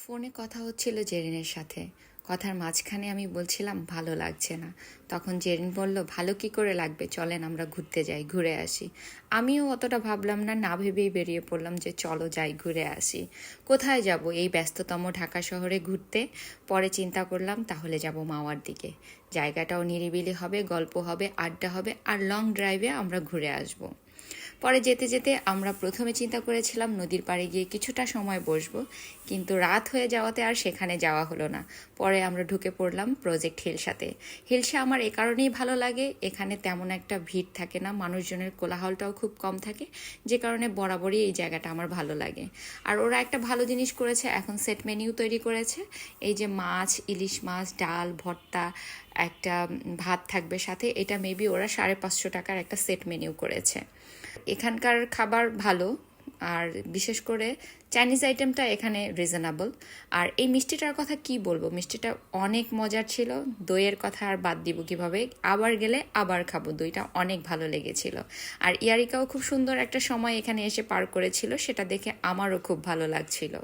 ফোনে কথা হচ্ছিল জেরিনের সাথে। কথার মাঝখানে আমি বলছিলাম ভালো লাগছে না। তখন জেরিন বলল, ভালো কি করে লাগবে, চলেন আমরা ঘুরতে যাই, ঘুরে আসি। আমিও অতটা ভাবলাম না, না ভেবেই বেরিয়ে পড়লাম যে চলো যাই, ঘুরে আসি। কোথায় যাব এই ব্যস্ততম ঢাকা শহরে ঘুরতে? পরে চিন্তা করলাম তাহলে যাব মাওয়ার দিকে। জায়গাটাও নিরিবিলি হবে, গল্প হবে, আড্ডা হবে, আর লং ড্রাইভে আমরা ঘুরে আসবো। পরে যেতে যেতে আমরা প্রথমে চিন্তা করেছিলাম নদীর পাড়ে গিয়ে কিছুটা সময় বসবো, কিন্তু রাত হয়ে যাওয়াতে আর সেখানে যাওয়া হলো না। পরে আমরা ঢুকে পড়লাম প্রজেক্ট হিলসাতে। হিলসা আমার এ কারণেই ভালো লাগে, এখানে তেমন একটা ভিড় থাকে না, মানুষজনের কোলাহলটাও খুব কম থাকে, যে কারণে বরাবরই এই জায়গাটা আমার ভালো লাগে। আর ওরা একটা ভালো জিনিস করেছে, এখন সেট মেনিউ তৈরি করেছে। এই যে মাছ, ইলিশ মাছ, ডাল, ভর্তা, একটা ভাত থাকবে সাথে, এটা মেবি ওরা 550 টাকার একটা সেট মেনিউ করেছে। এখানকার খাবার ভালো, আর বিশেষ করে চাইনিজ আইটেমটা এখানে রিজনেবল। আর এই মিষ্টিটার কথা কি বলবো, মিষ্টিটা অনেক মজার ছিল। দইয়ের কথা আর বাদ দিব কিভাবে, আবার গেলে আবার খাবো, দইটা অনেক ভালো লেগেছিল। আর ইয়ারিকাও খুব সুন্দর একটা সময় এখানে এসে পার করেছিল, সেটা দেখে আমারও খুব ভালো লাগছিল।